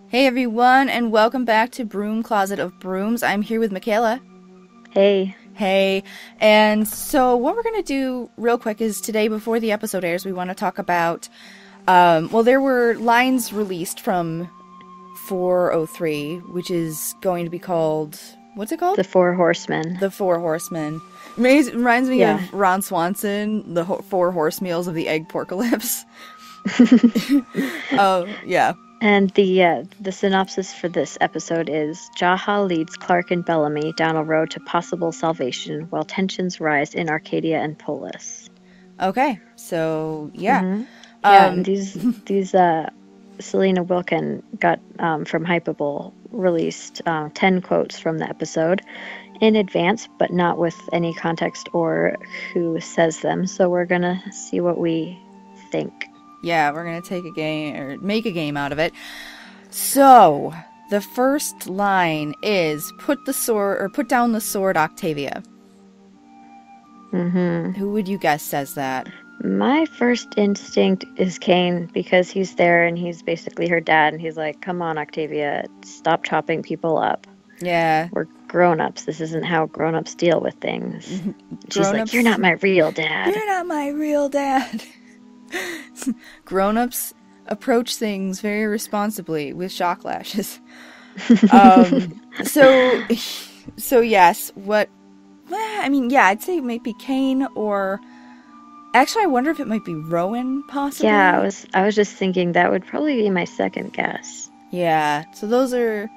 Hey everyone, and welcome back to Broom Closet of Brooms. I'm here with Michaela. Hey. Hey. And so what we're going to do real quick is today, before the episode airs, we want to talk about, there were lines released from 403, which is going to be called, what's it called? The Four Horsemen. The Four Horsemen. It reminds me of Ron Swanson, the Four Horse Meals of the Egg Porcalypse. Oh, yeah. And the synopsis for this episode is, Jaha leads Clark and Bellamy down a road to possible salvation while tensions rise in Arcadia and Polis. Okay, so, yeah. Mm-hmm. Yeah, these Selena Wilkin got, from Hypable, released 10 quotes from the episode in advance, but not with any context or who says them. So we're going to see what we think. Yeah, we're going to take a game, or make a game out of it. So, the first line is, put down the sword, Octavia. Mm-hmm. Who would you guess says that? My first instinct is Kane, because he's there and he's basically her dad, and he's like, come on, Octavia, stop chopping people up. Yeah. We're grown-ups. This isn't how grown-ups deal with things. She's like, you're not my real dad. You're not my real dad. Grown-ups approach things very responsibly with shock lashes. So yes, I'd say it might be Kane, or actually I wonder if it might be Rowan, possibly. Yeah, I was just thinking that would probably be my second guess. Yeah, so those are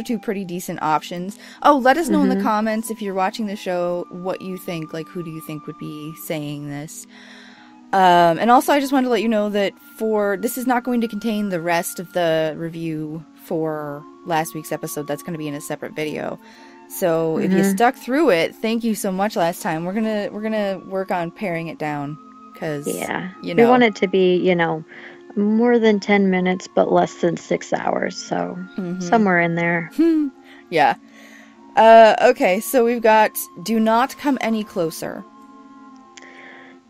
two pretty decent options. Oh, let us know in the comments if you're watching the show what you think, like who do you think would be saying this. And also, I just wanted to let you know that this is not going to contain the rest of the review for last week's episode. That's going to be in a separate video. So if you stuck through it, thank you so much last time. We're gonna work on paring it down, because we want it to be more than 10 minutes, but less than 6 hours. So somewhere in there. Yeah. Okay, so we've got do not come any closer.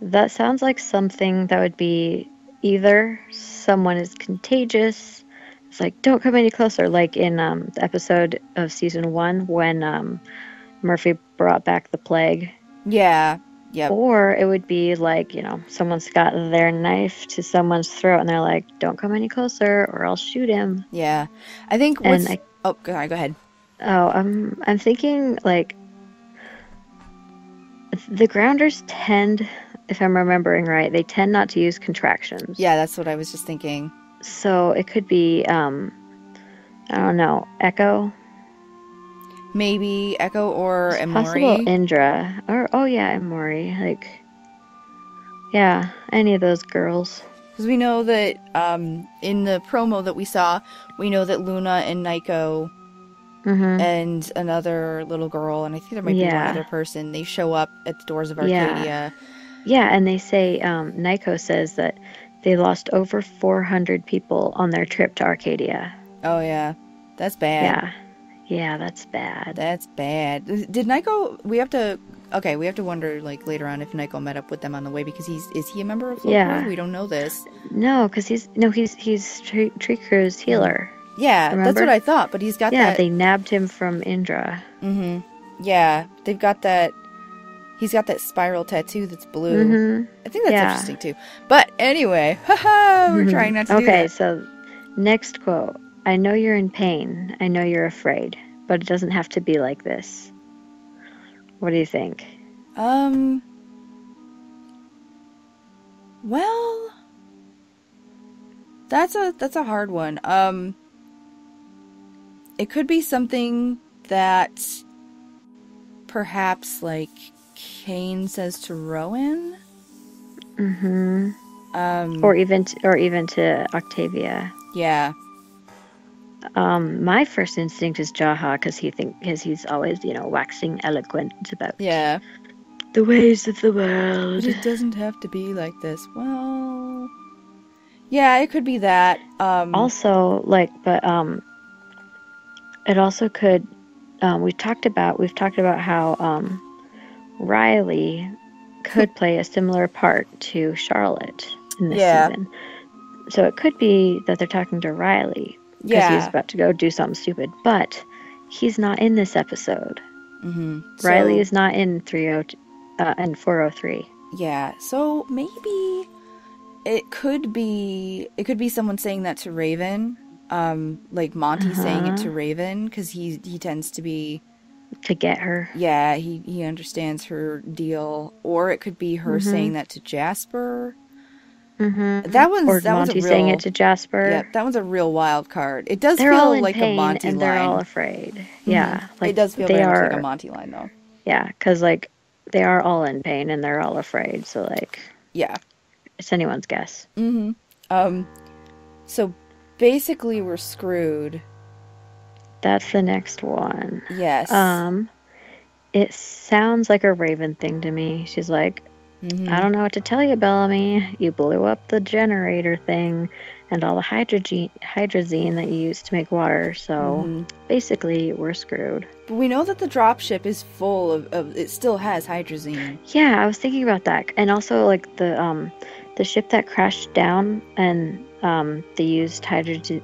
That sounds like something that would be either someone is contagious. It's like, don't come any closer. Like in the episode of season 1 when Murphy brought back the plague. Yeah. Yep. Or it would be like, someone's got their knife to someone's throat and they're like, don't come any closer or I'll shoot him. Yeah. I think go ahead. Oh, I'm thinking like the grounders tend, if I'm remembering right, they tend not to use contractions. Yeah, that's what I was just thinking. So it could be, I don't know, Echo? Maybe Echo or Emori. Possible Indra. Or, Emori. Like, yeah, any of those girls. Because we know that, in the promo that we saw, we know that Luna and Naiko and another little girl, and I think there might be one other person, they show up at the doors of Arcadia. Yeah, and they say, Naiko says that they lost over 400 people on their trip to Arcadia. Oh, yeah. That's bad. Yeah, that's bad. That's bad. Did Naiko... We have to wonder, like, later on if Naiko met up with them on the way, because is he a member of Folklore? Yeah. We don't know this. No, because he's Triku's healer. Yeah, remember? That's what I thought, but he's got that... Yeah, they nabbed him from Indra. Mm-hmm. Yeah, they've got that... He's got that spiral tattoo that's blue. Mm-hmm. I think that's interesting, too. But anyway, we're trying not to do that. Okay, so next quote. I know you're in pain. I know you're afraid. But it doesn't have to be like this. What do you think? Well, that's a hard one. It could be something that perhaps, like, Kane says to Rowan. Or even to Octavia. Yeah. My first instinct is Jaha, because he's always, waxing eloquent about the ways of the world. But it doesn't have to be like this. Well, yeah, it could be that. Also, it also could. We've talked about how Riley could play a similar part to Charlotte in this Yeah. season. So it could be that they're talking to Riley because he's about to go do something stupid, but he's not in this episode. Riley is not in 30 and 403. Yeah, so maybe it could be someone saying that to Raven, like Monty saying it to Raven, because he tends to be to get her. Yeah, he understands her deal, or it could be her saying that to Jasper. That one's Monty saying it to Jasper. Yeah, that one's a real wild card. It does feel like a Monty line. And they're all afraid. Yeah, like, it does feel very much like a Monty line, though. Yeah, because like they are all in pain and they're all afraid. So like, yeah, it's anyone's guess. So basically, we're screwed. That's the next one. Yes. It sounds like a Raven thing to me. She's like, I don't know what to tell you, Bellamy. You blew up the generator thing and all the hydrazine that you used to make water. So basically, we're screwed. But we know that the dropship is full of it still has hydrazine. Yeah, I was thinking about that. And also, like, the ship that crashed down and they used hydrazine,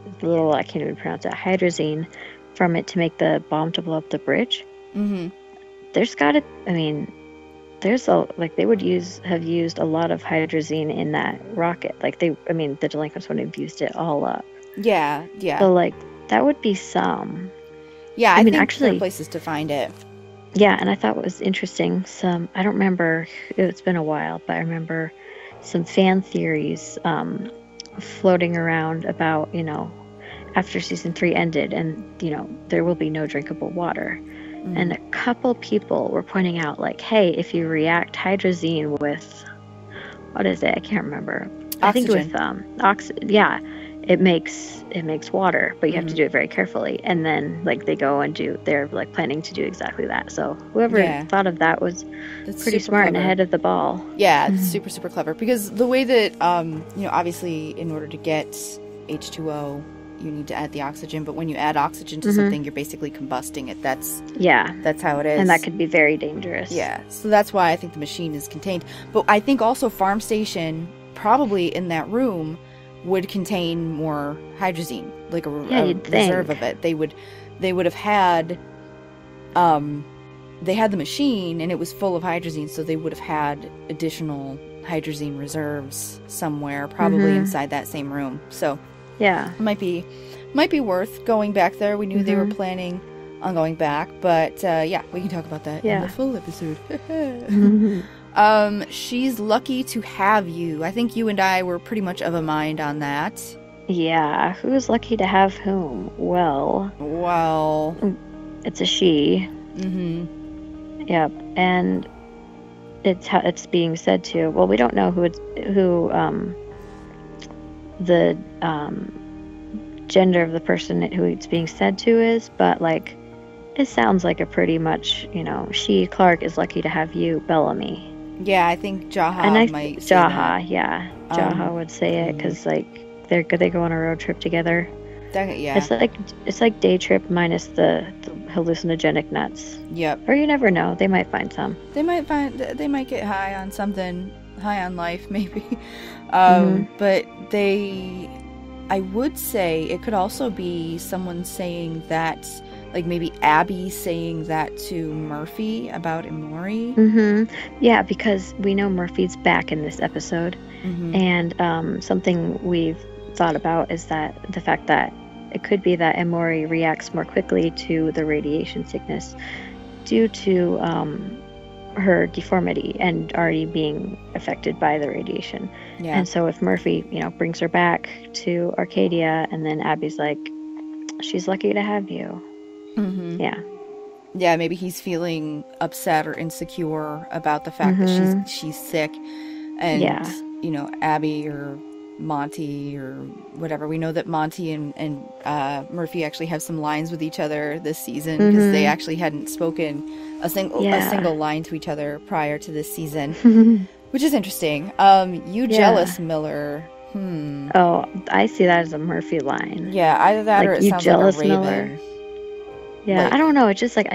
I can't even pronounce it, hydrazine from it to make the bomb to blow up the bridge. There's got to, they would have used a lot of hydrazine in that rocket. Like the delinquents would have used it all up. Yeah. So like that would be some. Yeah, I think actually there are places to find it. Yeah, and I thought what was interesting, I don't remember, it's been a while, but I remember some fan theories floating around about, after season 3 ended and, there will be no drinkable water. And a couple people were pointing out, like, hey, if you react hydrazine with, what is it? I can't remember. Oxygen. I think with oxygen. Yeah, it makes water, but you have to do it very carefully. And then, like, they're like planning to do exactly that. So whoever thought of that was pretty smart and ahead of the ball. Yeah, it's super, super clever. Because the way that, obviously, in order to get H2O, you need to add the oxygen, but when you add oxygen to something, you're basically combusting it. That's how it is. And that could be very dangerous. Yeah, so that's why I think the machine is contained. But I think also Farm Station, probably in that room, would contain more hydrazine, like a reserve of it. They would have had, they had the machine and it was full of hydrazine, so they would have had additional hydrazine reserves somewhere, probably inside that same room. So yeah, it might be worth going back there. We knew they were planning on going back, but we can talk about that in the full episode. She's lucky to have you. I think you and I were pretty much of a mind on that. Yeah, who's lucky to have whom? Well, it's a she. Yep, and it's being said to. Well, we don't know who the gender of the person who it's being said to is, but like it sounds like a pretty much, she, Clark, is lucky to have you, Bellamy. Yeah, I think Jaha might say that. Yeah, Jaha would say it because like they go on a road trip together. It's like day trip minus the hallucinogenic nuts. Yep. Or you never know, they might find some. They might get high on something, high on life maybe. But I would say it could also be someone saying that, like maybe Abby saying that to Murphy about Emori. Yeah, because we know Murphy's back in this episode. And something we've thought about is that the fact that it could be that Emori reacts more quickly to the radiation sickness due to her deformity and already being affected by the radiation. Yeah. And so if Murphy, brings her back to Arcadia, and then Abby's like, she's lucky to have you. Yeah. Yeah, maybe he's feeling upset or insecure about the fact that she's sick. And, Abby or Monty or whatever. We know that Monty and Murphy actually have some lines with each other this season because they actually hadn't spoken a single line to each other prior to this season, which is interesting. You jealous, Miller? Oh, I see that as a Murphy line. Yeah, either that like, or it you sounds jealous, like a Raven. Miller? Yeah, I don't know. It's just like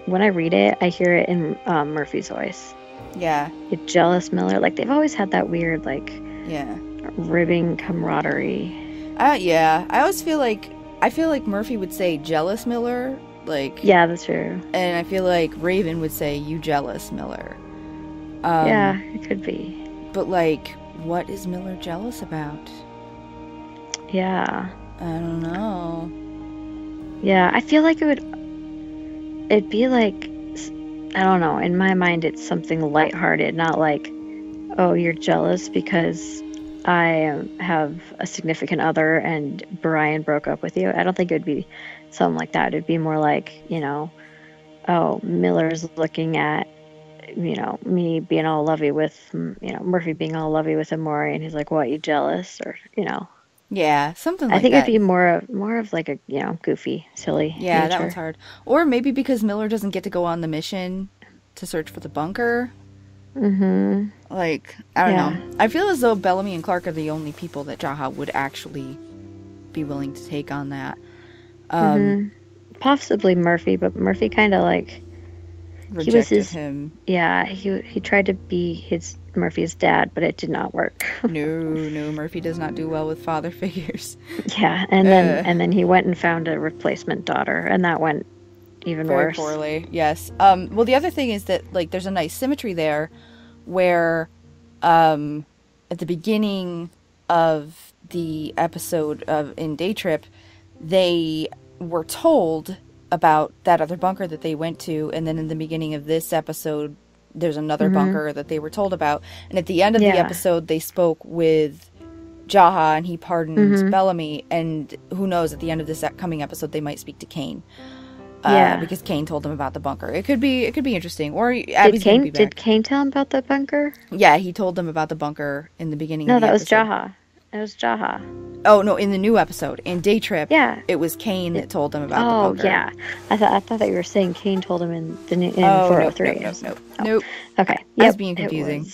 when I read it, I hear it in Murphy's voice. Yeah. You jealous, Miller? Like, they've always had that weird, like, Yeah. ribbing camaraderie. Yeah. I feel like Murphy would say jealous, Miller. Like, yeah, that's true. And I feel like Raven would say, you jealous, Miller. Yeah, it could be. But, like, what is Miller jealous about? Yeah. I don't know. Yeah, I feel like it'd be like, I don't know, in my mind it's something lighthearted, not like, oh, you're jealous because I have a significant other and Brian broke up with you. I don't think it would be something like that. It'd be more like, oh, Miller's looking at, me being all lovey with, Murphy being all lovey with Amori, and he's like, what, you jealous? Or, Yeah, something like that. I think it'd be more of like a, goofy, silly Yeah, nature. that one's hard. Or maybe because Miller doesn't get to go on the mission to search for the bunker. Mm-hmm. Like, I don't know. I feel as though Bellamy and Clark are the only people that Jaha would actually be willing to take on that. Possibly Murphy, but Murphy kind of like rejected him. Yeah, he tried to be Murphy's dad, but it did not work. No, Murphy does not do well with father figures. Yeah, and then he went and found a replacement daughter, and that went even worse. Very poorly. Yes. Well, the other thing is that like there's a nice symmetry there, where, at the beginning of the episode in Day Trip, they were told about that other bunker that they went to, and then in the beginning of this episode there's another bunker that they were told about, and at the end of the episode they spoke with Jaha and he pardoned Bellamy, and who knows, at the end of this coming episode they might speak to Kane, because Kane told them about the bunker. It could be interesting. Or Abby's gonna be back. Did Kane tell him about the bunker? Yeah, he told them about the bunker in the beginning of the episode. No, that was Jaha. It was Jaha. Oh, no, in the new episode. In Day Trip, it was Kane that told them about the bunker. Oh, yeah. I thought that you were saying Kane told him in 403. Nope. Okay. I was being confusing.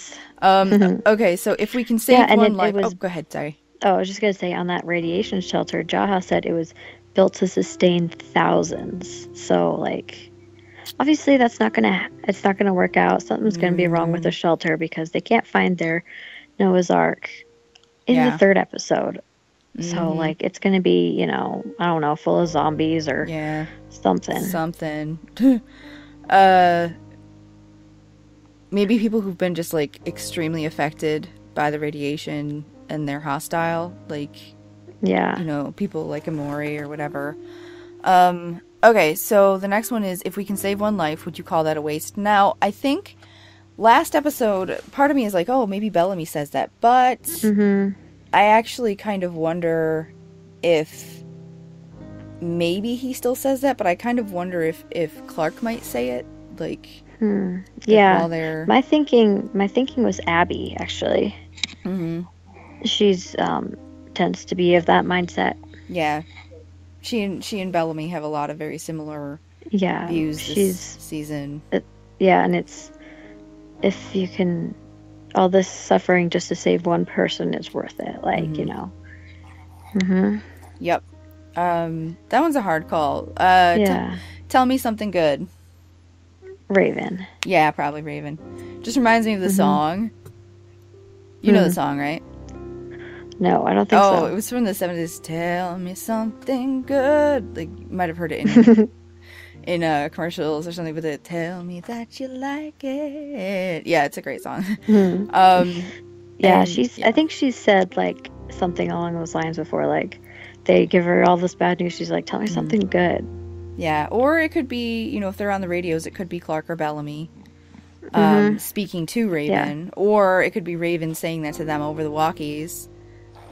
Okay, so if we can save one life... Oh, go ahead, sorry. Oh, I was just going to say, on that radiation shelter, Jaha said it was built to sustain thousands. So, like, obviously it's not gonna work out. Something's going to be wrong with the shelter because they can't find their Noah's Ark in the third episode. So, like, it's going to be, I don't know, full of zombies or something. Maybe people who've been just, like, extremely affected by the radiation and they're hostile. Like, people like Amori or whatever. Okay, so the next one is, if we can save one life, would you call that a waste? Now, I think last episode, part of me is like, oh, maybe Bellamy says that, but I actually kind of wonder if maybe he still says that, but I kind of wonder if Clark might say it, like, while they're... My thinking was Abby, actually. She's tends to be of that mindset. Yeah, she and Bellamy have a lot of very similar views this season. And it's, if you can, all this suffering just to save one person is worth it. Like, Yep. That one's a hard call. Tell me something good. Raven. Yeah, probably Raven. Just reminds me of the song. You know the song, right? No, I don't think so. Oh, it was from the 70s. Tell me something good. Like, you might have heard it in commercials or something with it. Tell me that you like it. Yeah, it's a great song. I think she said, like, something along those lines before. Like, they give her all this bad news. She's like, tell me something good. Yeah, or it could be, if they're on the radios, it could be Clark or Bellamy speaking to Raven. Yeah. Or it could be Raven saying that to them over the walkies.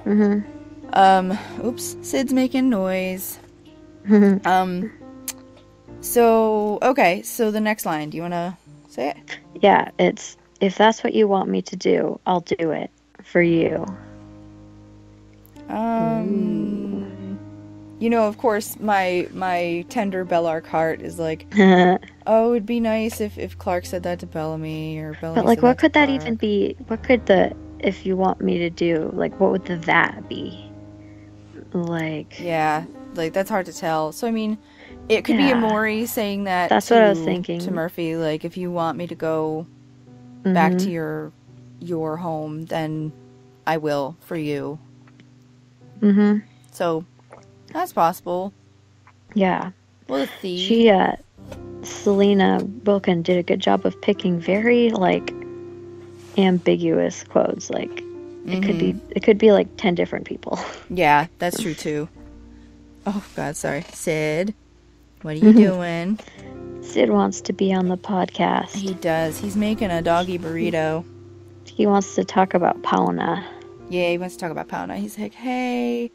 Oops, Sid's making noise. So the next line, do you want to say it? Yeah, it's, if that's what you want me to do, I'll do it for you. Of course, my tender Bellark heart is like, oh, it'd be nice if Clark said that to Bellamy, or Bellamy. But, like, what could that even be? What could the, if you want me to do, like, what would the that be? Like... Yeah, like, that's hard to tell. So, I mean, it could be Amori saying that what I was thinking. To Murphy, like, if you want me to go back to your home, then I will for you. So that's possible. Yeah. We'll see. Selena Wilkin did a good job of picking very, like, ambiguous quotes. Like, it could be like 10 different people. Yeah, that's true too. Oh God, sorry. Sid, what are you doing? Sid wants to be on the podcast. He does. He's making a doggy burrito. He wants to talk about Pauna. Yeah, he wants to talk about Pauna. He's like, hey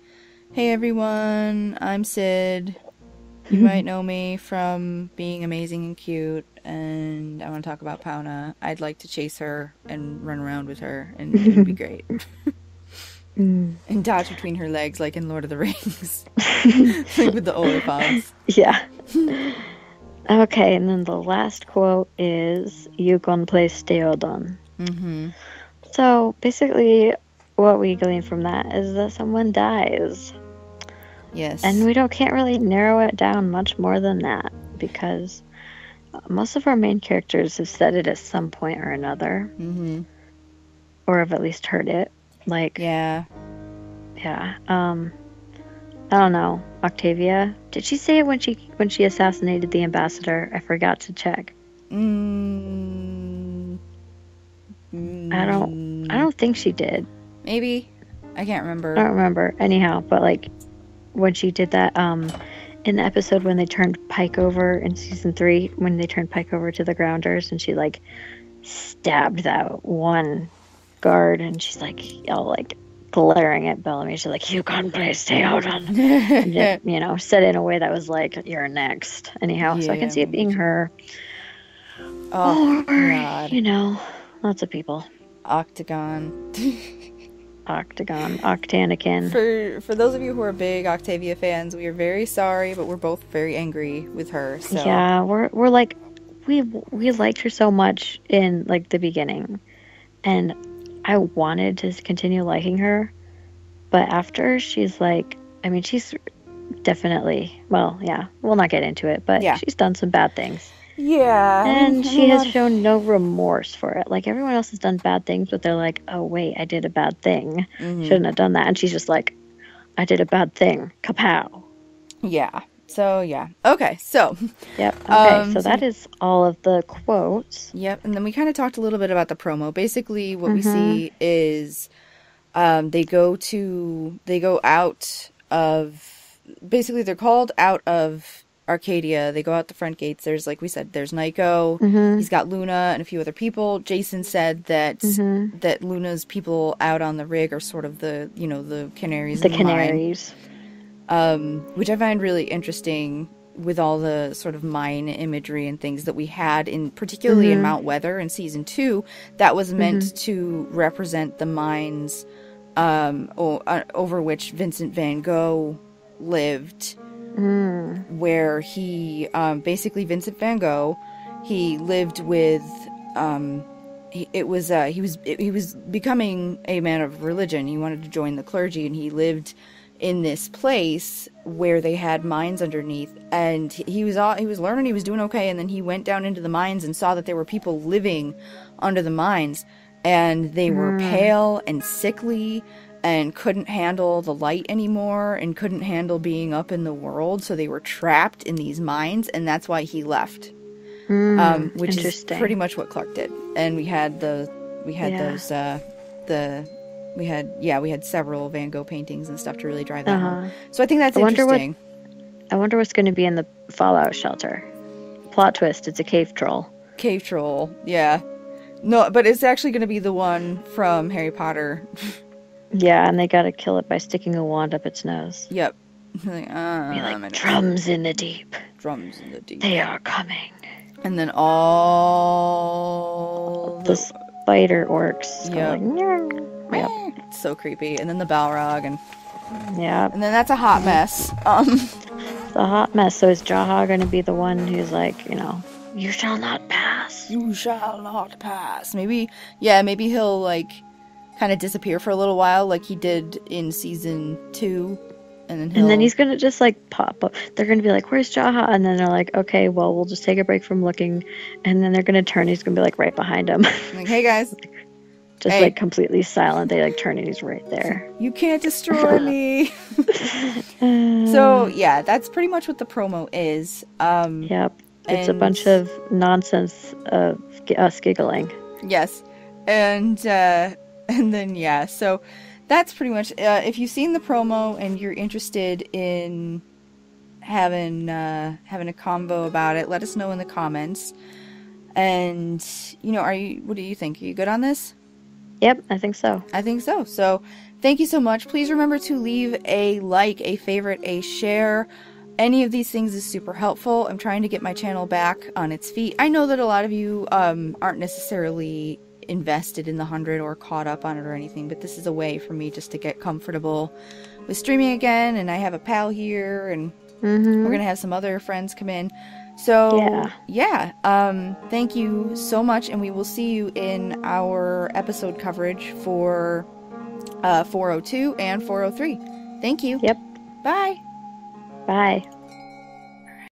everyone, I'm Sid. You might know me from being amazing and cute, and I want to talk about Pauna. I'd like to chase her and run around with her, and it would be great. And dodge between her legs, like in Lord of the Rings. Like with the Oliphags. Yeah. Okay, and then the last quote is, Yukon plays Theodon. So, basically, what we glean from that is that someone dies. Yes. And we can't really narrow it down much more than that, because most of our main characters have said it at some point or another. Or have at least heard it. Like, yeah. I don't know. Octavia, did she say it when she assassinated the ambassador? I forgot to check. I don't think she did. Maybe. I can't remember. I don't remember. Anyhow, but like when she did that in the episode when they turned Pike over in season 3, when they turned Pike over to the Grounders, and she like stabbed that one guard, and she's like all like glaring at Bellamy. She's like, "You can't play Theodon." And said it in a way that was like, "You're next." Anyhow, so I can see it being her. Oh, God. Lots of people. Octagon, Octanican. For those of you who are big Octavia fans, we are very sorry, but we're both very angry with her. So yeah, we're like, we liked her so much in like the beginning, and I wanted to continue liking her, but after she's like, I mean, she's definitely, well, yeah, we'll not get into it, but she's done some bad things. Yeah. And she has shown no remorse for it. Like, everyone else has done bad things, but they're like, oh, wait, I did a bad thing. Shouldn't have done that. And she's just like, I did a bad thing. Kapow. Yeah. So, yeah. Okay, so. Yep. Okay, so that is all of the quotes. Yep, and then we kind of talked a little bit about the promo. Basically, what we see is they go out of, basically they're called out of Arcadia. They go out the front gates. There's, like we said, there's Nico. He's got Luna and a few other people. Jason said that that Luna's people out on the rig are sort of the, the canaries. The canaries. Which I find really interesting with all the sort of mine imagery and things that we had particularly in Mount Weather in season 2, that was meant to represent the mines over which Vincent van Gogh lived. Where he basically Vincent van Gogh, he lived with he was becoming a man of religion. He wanted to join the clergy, and he lived in this place where they had mines underneath, and he was learning, he was doing okay, and then he went down into the mines and saw that there were people living under the mines, and they were pale and sickly and couldn't handle the light anymore and couldn't handle being up in the world, so they were trapped in these mines, and that's why he left. Which is pretty much what Clark did. And we had several Van Gogh paintings and stuff to really drive that home. So I think that's interesting. I wonder what's going to be in the Fallout shelter. Plot twist, it's a cave troll. Cave troll, yeah. No, but it's actually going to be the one from Harry Potter. Yeah, and they gotta kill it by sticking a wand up its nose. Yep. Like drums in the deep. Drums in the deep. They are coming. And then all the spider orcs. Yep. Yep. It's so creepy. And then the Balrog, and and then that's a hot mess. It's a hot mess. So is Jaha gonna be the one who's like, you shall not pass. You shall not pass. Maybe he'll like kind of disappear for a little while, like he did in season 2, And then he's gonna just like pop up. They're gonna be like, "Where's Jaha?" And then they're like, "Okay, well, we'll just take a break from looking." And then they're gonna turn. He's gonna be like right behind him. Like, hey guys, just hey. like completely silent. They like turn and he's right there. You can't destroy me. So yeah, that's pretty much what the promo is. Yep, it's a bunch of nonsense of us giggling. Yes, and then yeah, so that's pretty much. If you've seen the promo and you're interested in having a convo about it, let us know in the comments. And what do you think? Are you good on this? Yep, I think so. I think so. So thank you so much. Please remember to leave a like, a favorite, a share. Any of these things is super helpful. I'm trying to get my channel back on its feet. I know that a lot of you aren't necessarily invested in the 100 or caught up on it or anything, but this is a way for me just to get comfortable with streaming again. And I have a pal here, and we're gonna have some other friends come in. So yeah, thank you so much, and we will see you in our episode coverage for 402 and 403. Thank you. Yep. Bye. Bye.